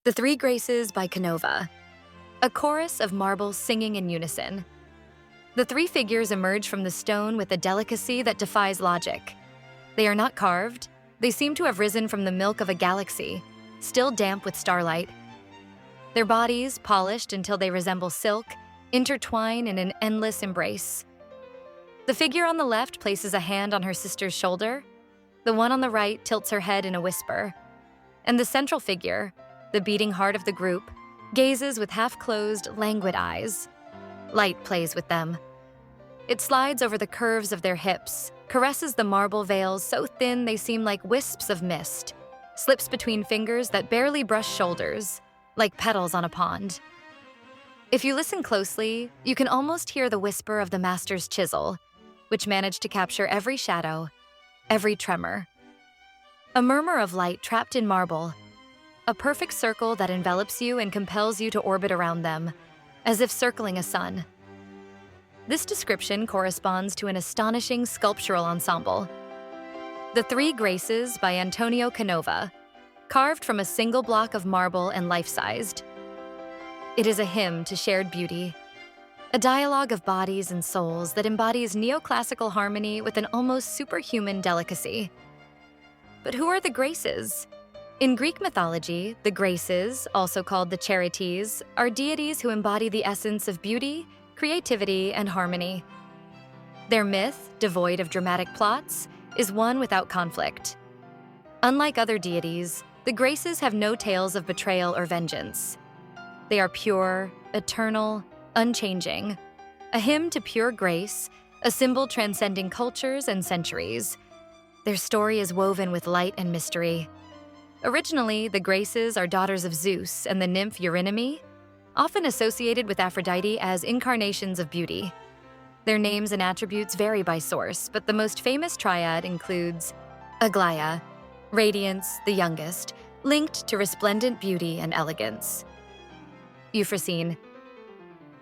The Three Graces by Canova, a chorus of marble singing in unison. The three figures emerge from the stone with a delicacy that defies logic. They are not carved. They seem to have risen from the milk of a galaxy, still damp with starlight. Their bodies, polished until they resemble silk, intertwine in an endless embrace. The figure on the left places a hand on her sister's shoulder. The one on the right tilts her head in a whisper. And the central figure, the beating heart of the group, gazes with half-closed, languid eyes. Light plays with them. It slides over the curves of their hips, caresses the marble veils so thin they seem like wisps of mist, slips between fingers that barely brush shoulders, like petals on a pond. If you listen closely, you can almost hear the whisper of the master's chisel, which managed to capture every shadow, every tremor. A murmur of light trapped in marble, a perfect circle that envelops you and compels you to orbit around them, as if circling a sun. This description corresponds to an astonishing sculptural ensemble. The Three Graces by Antonio Canova, carved from a single block of marble and life-sized. It is a hymn to shared beauty, a dialogue of bodies and souls that embodies neoclassical harmony with an almost superhuman delicacy. But who are the Graces? In Greek mythology, the Graces, also called the Charites, are deities who embody the essence of beauty, creativity, and harmony. Their myth, devoid of dramatic plots, is one without conflict. Unlike other deities, the Graces have no tales of betrayal or vengeance. They are pure, eternal, unchanging, a hymn to pure grace, a symbol transcending cultures and centuries. Their story is woven with light and mystery. Originally, the Graces are daughters of Zeus and the nymph Euphrosyne, often associated with Aphrodite as incarnations of beauty. Their names and attributes vary by source, but the most famous triad includes Aglaia, radiance, the youngest, linked to resplendent beauty and elegance. Euphrosyne,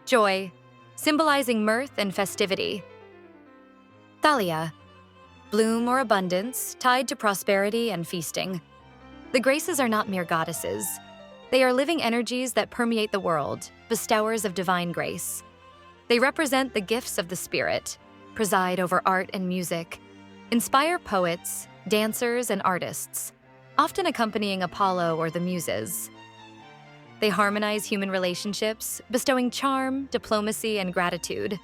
joy, symbolizing mirth and festivity. Thalia, bloom or abundance, tied to prosperity and feasting. The Graces are not mere goddesses. They are living energies that permeate the world, bestowers of divine grace. They represent the gifts of the spirit, preside over art and music, inspire poets, dancers, and artists, often accompanying Apollo or the Muses. They harmonize human relationships, bestowing charm, diplomacy, and gratitude.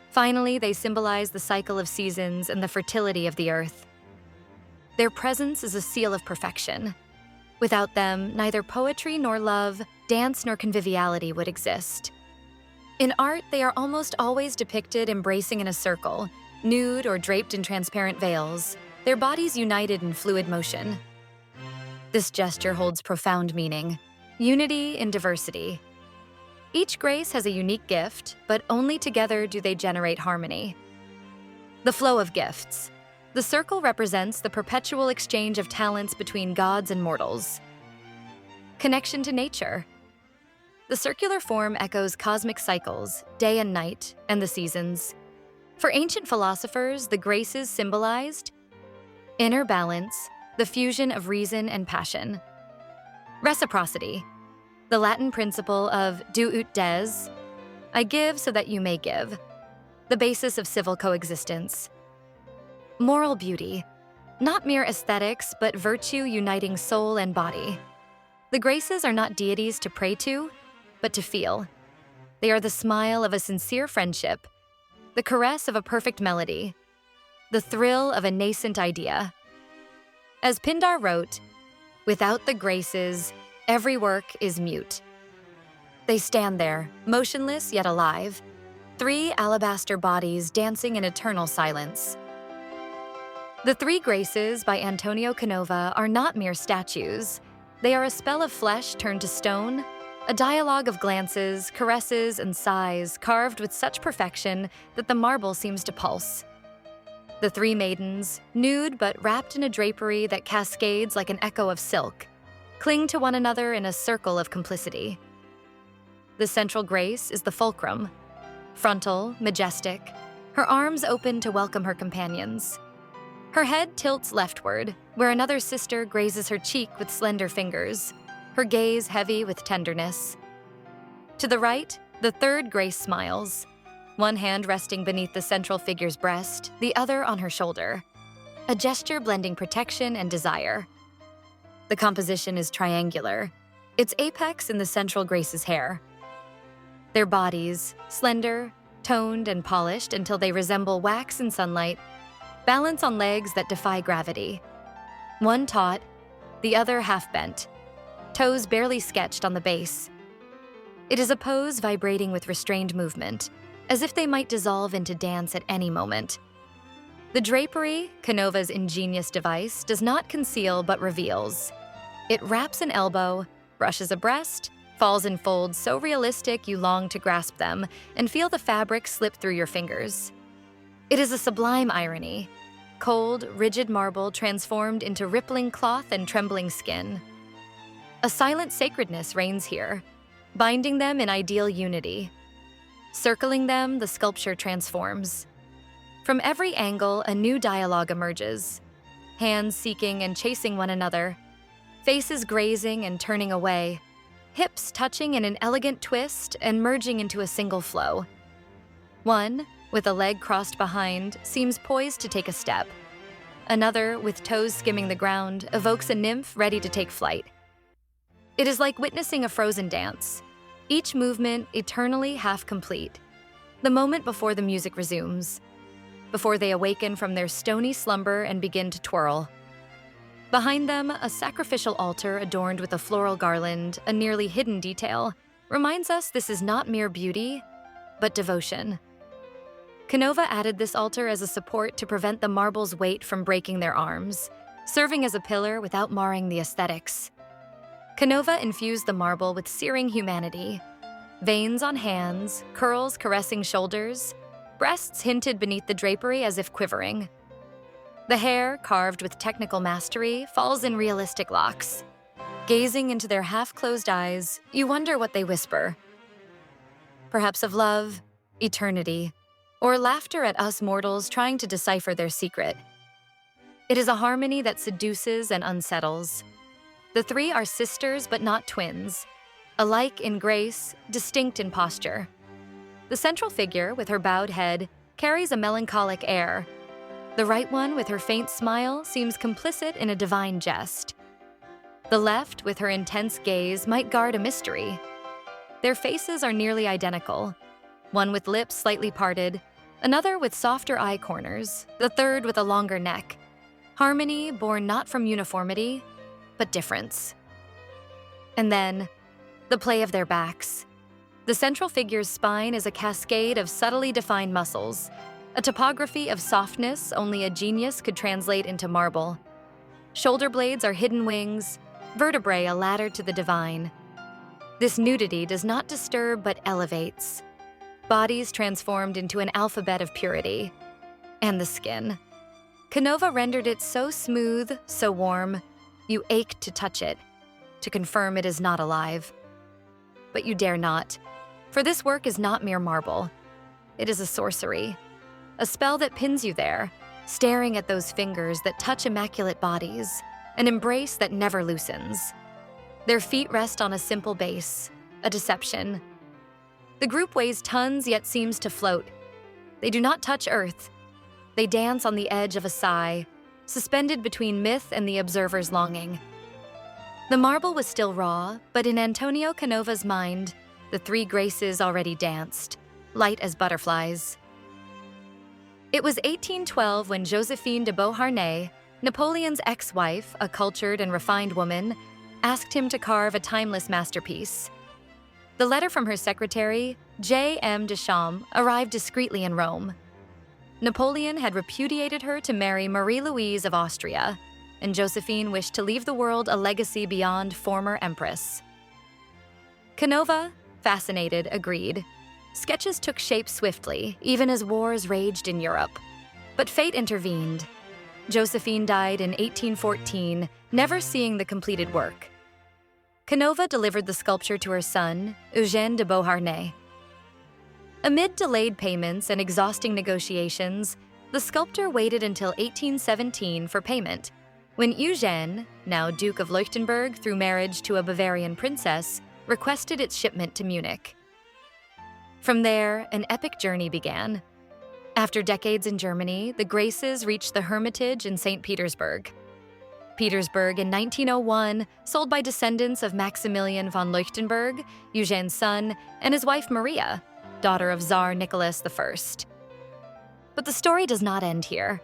Finally, they symbolize the cycle of seasons and the fertility of the earth. Their presence is a seal of perfection. Without them, neither poetry nor love, dance nor conviviality would exist. In art, they are almost always depicted embracing in a circle, nude or draped in transparent veils, their bodies united in fluid motion. This gesture holds profound meaning, unity in diversity. Each grace has a unique gift, but only together do they generate harmony. The flow of gifts. The circle represents the perpetual exchange of talents between gods and mortals. Connection to nature. The circular form echoes cosmic cycles, day and night, and the seasons. For ancient philosophers, the Graces symbolized inner balance, the fusion of reason and passion. Reciprocity. The Latin principle of do ut des, I give so that you may give, the basis of civil coexistence. Moral beauty, not mere aesthetics, but virtue uniting soul and body. The Graces are not deities to pray to, but to feel. They are the smile of a sincere friendship, the caress of a perfect melody, the thrill of a nascent idea. As Pindar wrote, without the Graces, every work is mute. They stand there, motionless yet alive, three alabaster bodies dancing in eternal silence. The Three Graces by Antonio Canova are not mere statues. They are a spell of flesh turned to stone, a dialogue of glances, caresses, and sighs carved with such perfection that the marble seems to pulse. The three maidens, nude but wrapped in a drapery that cascades like an echo of silk, cling to one another in a circle of complicity. The central Grace is the fulcrum, frontal, majestic, her arms open to welcome her companions. Her head tilts leftward, where another sister grazes her cheek with slender fingers. her gaze heavy with tenderness. To the right, the third Grace smiles, one hand resting beneath the central figure's breast, the other on her shoulder, a gesture blending protection and desire. The composition is triangular, its apex in the central Grace's hair. Their bodies, slender, toned and polished until they resemble wax in sunlight, balance on legs that defy gravity. One taut, the other half-bent, toes barely sketched on the base. It is a pose vibrating with restrained movement, as if they might dissolve into dance at any moment. The drapery, Canova's ingenious device, does not conceal but reveals. It wraps an elbow, brushes a breast, falls in folds so realistic you long to grasp them and feel the fabric slip through your fingers. It is a sublime irony, cold, rigid marble transformed into rippling cloth and trembling skin. A silent sacredness reigns here, binding them in ideal unity. Circling them, the sculpture transforms. From every angle, a new dialogue emerges. Hands seeking and chasing one another, faces grazing and turning away, hips touching in an elegant twist and merging into a single flow. One, with a leg crossed behind, seems poised to take a step. Another, with toes skimming the ground, evokes a nymph ready to take flight. It is like witnessing a frozen dance, each movement eternally half complete. The moment before the music resumes, before they awaken from their stony slumber and begin to twirl. Behind them, a sacrificial altar adorned with a floral garland, a nearly hidden detail, reminds us this is not mere beauty, but devotion. Canova added this altar as a support to prevent the marble's weight from breaking their arms, serving as a pillar without marring the aesthetics. Canova infused the marble with searing humanity. Veins on hands, curls caressing shoulders, breasts hinted beneath the drapery as if quivering. The hair, carved with technical mastery, falls in realistic locks. Gazing into their half-closed eyes, you wonder what they whisper. Perhaps of love, eternity, or laughter at us mortals trying to decipher their secret. It is a harmony that seduces and unsettles. The three are sisters but not twins, alike in grace, distinct in posture. The central figure, with her bowed head, carries a melancholic air. The right one, with her faint smile, seems complicit in a divine jest. The left, with her intense gaze, might guard a mystery. Their faces are nearly identical, one with lips slightly parted, another with softer eye corners, the third with a longer neck. Harmony born not from uniformity, but difference. And then, the play of their backs. The central figure's spine is a cascade of subtly defined muscles, a topography of softness only a genius could translate into marble. Shoulder blades are hidden wings, vertebrae a ladder to the divine. This nudity does not disturb but elevates. Bodies transformed into an alphabet of purity. And the skin. Canova rendered it so smooth, so warm, you ached to touch it, to confirm it is not alive. But you dare not, for this work is not mere marble. It is a sorcery, a spell that pins you there, staring at those fingers that touch immaculate bodies, an embrace that never loosens. Their feet rest on a simple base, a deception. The group weighs tons yet seems to float. They do not touch earth. They dance on the edge of a sigh, suspended between myth and the observer's longing. The marble was still raw, but in Antonio Canova's mind, the three graces already danced, light as butterflies. It was 1812 when Josephine de Beauharnais, Napoleon's ex-wife, a cultured and refined woman, asked him to carve a timeless masterpiece. The letter from her secretary, J.M. Deschamps, arrived discreetly in Rome. Napoleon had repudiated her to marry Marie-Louise of Austria, and Josephine wished to leave the world a legacy beyond former empress. Canova, fascinated, agreed. Sketches took shape swiftly, even as wars raged in Europe. But fate intervened. Josephine died in 1814, never seeing the completed work. Canova delivered the sculpture to her son, Eugène de Beauharnais. Amid delayed payments and exhausting negotiations, the sculptor waited until 1817 for payment, When Eugene, now Duke of Leuchtenberg through marriage to a Bavarian princess, requested its shipment to Munich. From there, an epic journey began. After decades in Germany, the Graces reached the Hermitage in St. Petersburg. Petersburg in 1901, sold by descendants of Maximilian von Leuchtenberg, Eugene's son, and his wife Maria, daughter of Tsar Nicholas I. But the story does not end here.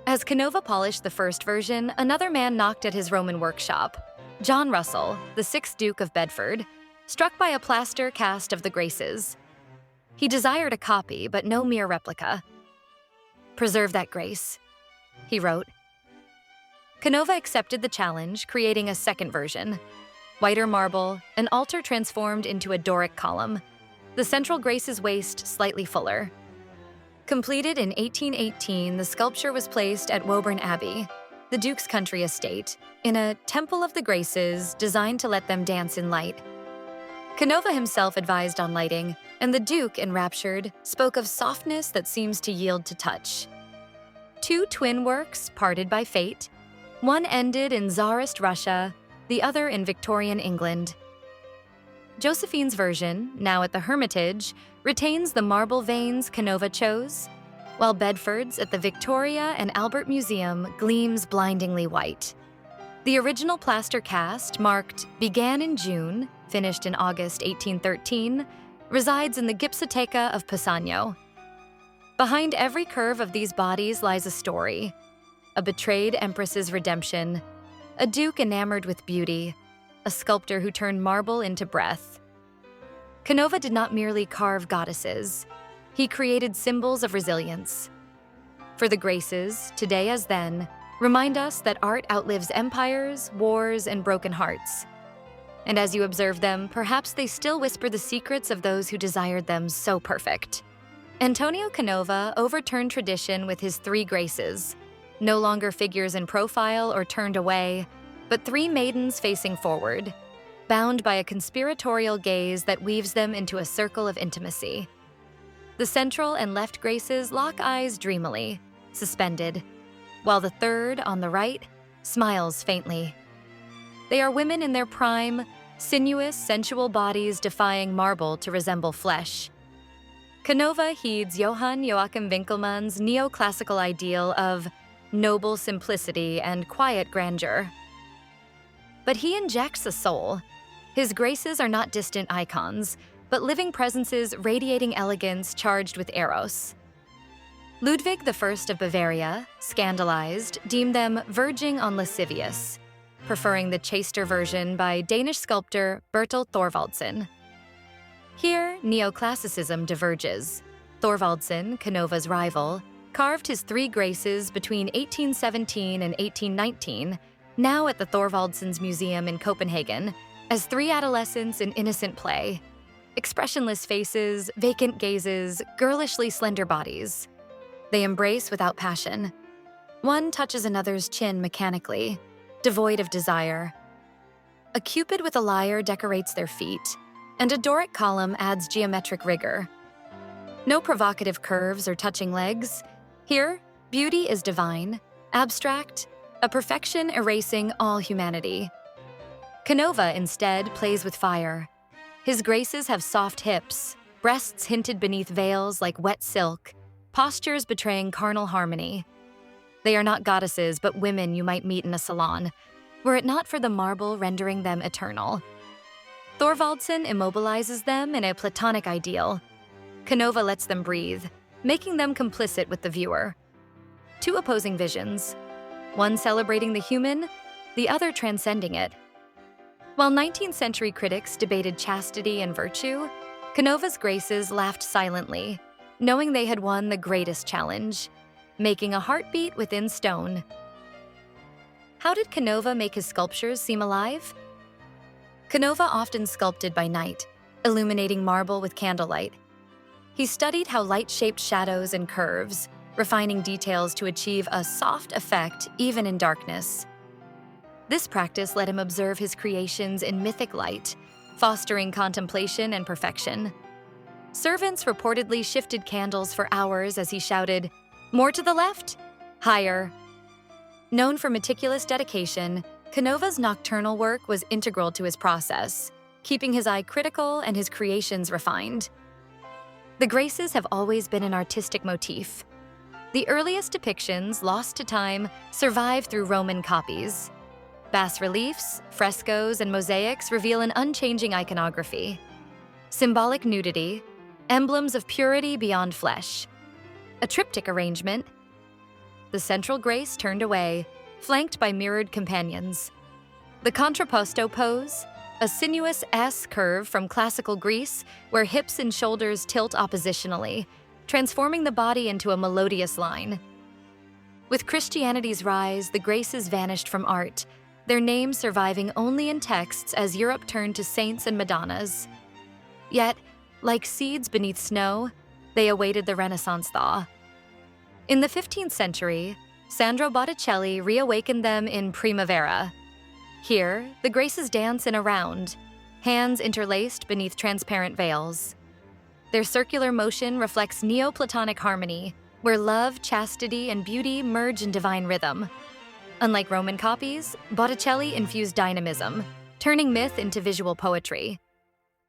As Canova polished the first version, another man knocked at his Roman workshop. John Russell, the 6th Duke of Bedford, struck by a plaster cast of the Graces. He desired a copy, but no mere replica. "Preserve that grace," he wrote. Canova accepted the challenge, creating a second version. Whiter marble, an altar transformed into a Doric column, the central Grace's waist slightly fuller. Completed in 1818, the sculpture was placed at Woburn Abbey, the Duke's country estate, in a Temple of the Graces designed to let them dance in light. Canova himself advised on lighting, and the Duke, enraptured, spoke of softness that seems to yield to touch. Two twin works parted by fate. One ended in Tsarist Russia, the other in Victorian England. Josephine's version, now at the Hermitage, retains the marble veins Canova chose, while Bedford's at the Victoria and Albert Museum gleams blindingly white. The original plaster cast, marked "Began in June, finished in August 1813, resides in the Gipsoteca of Pisano. Behind every curve of these bodies lies a story: a betrayed empress's redemption, a duke enamored with beauty, a sculptor who turned marble into breath. Canova did not merely carve goddesses. He created symbols of resilience. For the Graces, today as then, remind us that art outlives empires, wars, and broken hearts. And as you observe them, perhaps they still whisper the secrets of those who desired them so perfect. Antonio Canova overturned tradition with his 3 Graces, no longer figures in profile or turned away, but 3 maidens facing forward, bound by a conspiratorial gaze that weaves them into a circle of intimacy. The central and left Graces lock eyes dreamily, suspended, while the third, on the right, smiles faintly. They are women in their prime, sinuous, sensual bodies defying marble to resemble flesh. Canova heeds Johann Joachim Winckelmann's neoclassical ideal of noble simplicity and quiet grandeur. But he injects a soul. His Graces are not distant icons, but living presences radiating elegance charged with eros. Ludwig I of Bavaria, scandalized, deemed them verging on lascivious, preferring the chaster version by Danish sculptor Bertel Thorvaldsen. Here, neoclassicism diverges. Thorvaldsen, Canova's rival, carved his 3 Graces between 1817 and 1819, now at the Thorvaldsen's Museum in Copenhagen, as 3 adolescents in innocent play. Expressionless faces, vacant gazes, girlishly slender bodies. They embrace without passion. One touches another's chin mechanically, devoid of desire. A cupid with a lyre decorates their feet, and a Doric column adds geometric rigor. No provocative curves or touching legs. Here, beauty is divine, abstract, a perfection erasing all humanity. Canova, instead, plays with fire. His Graces have soft hips, breasts hinted beneath veils like wet silk, postures betraying carnal harmony. They are not goddesses, but women you might meet in a salon, were it not for the marble rendering them eternal. Thorvaldsen immobilizes them in a Platonic ideal. Canova lets them breathe, making them complicit with the viewer. 2 opposing visions, one celebrating the human, the other transcending it. While 19th century critics debated chastity and virtue, Canova's Graces laughed silently, knowing they had won the greatest challenge, making a heartbeat within stone. How did Canova make his sculptures seem alive? Canova often sculpted by night, illuminating marble with candlelight. He studied how light shaped shadows and curves, refining details to achieve a soft effect even in darkness. This practice let him observe his creations in mythic light, fostering contemplation and perfection. Servants reportedly shifted candles for hours as he shouted, "More to the left? Higher." Known for meticulous dedication, Canova's nocturnal work was integral to his process, keeping his eye critical and his creations refined. The graces have always been an artistic motif. The earliest depictions, lost to time, survive through Roman copies. Bas-reliefs, frescoes, and mosaics reveal an unchanging iconography. Symbolic nudity, emblems of purity beyond flesh. A triptych arrangement. The central grace turned away, flanked by mirrored companions. The contrapposto pose, a sinuous S curve from classical Greece where hips and shoulders tilt oppositionally, transforming the body into a melodious line. With Christianity's rise, the graces vanished from art, their names surviving only in texts as Europe turned to saints and Madonnas. Yet, like seeds beneath snow, they awaited the Renaissance thaw. In the 15th century, Sandro Botticelli reawakened them in Primavera. Here, the graces dance in a round, hands interlaced beneath transparent veils. Their circular motion reflects Neoplatonic harmony, where love, chastity, and beauty merge in divine rhythm. Unlike Roman copies, Botticelli infused dynamism, turning myth into visual poetry.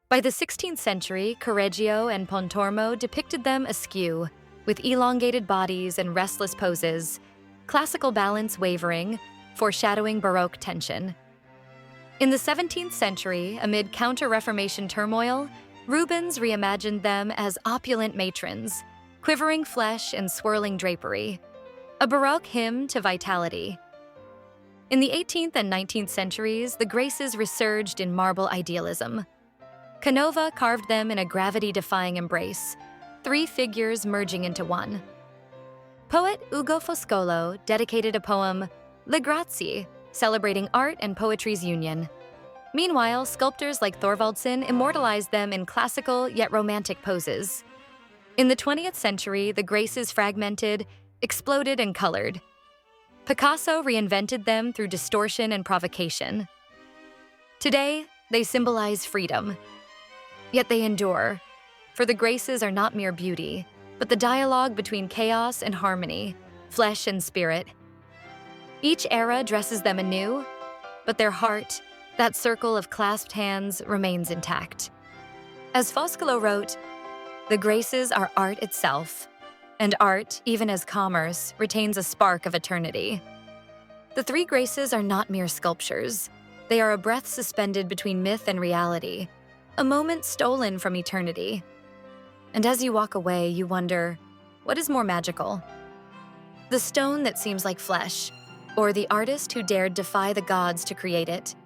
By the 16th century, Correggio and Pontormo depicted them askew, with elongated bodies and restless poses, classical balance wavering, foreshadowing Baroque tension. In the 17th century, amid Counter-Reformation turmoil, Rubens reimagined them as opulent matrons, quivering flesh and swirling drapery, a Baroque hymn to vitality. In the 18th and 19th centuries, the graces resurged in marble idealism. Canova carved them in a gravity-defying embrace, three figures merging into one. Poet Ugo Foscolo dedicated a poem, Le Grazie, celebrating art and poetry's union. Meanwhile, sculptors like Thorvaldsen immortalized them in classical yet romantic poses. In the 20th century, the graces fragmented, exploded, and colored. Picasso reinvented them through distortion and provocation. Today, they symbolize freedom. Yet they endure, for the graces are not mere beauty, but the dialogue between chaos and harmony, flesh and spirit. Each era dresses them anew, but their heart, that circle of clasped hands, remains intact. As Foscolo wrote, "The graces are art itself, and art, even as commerce, retains a spark of eternity." The three graces are not mere sculptures. They are a breath suspended between myth and reality, a moment stolen from eternity. And as you walk away, you wonder, what is more magical? The stone that seems like flesh, or the artist who dared defy the gods to create it?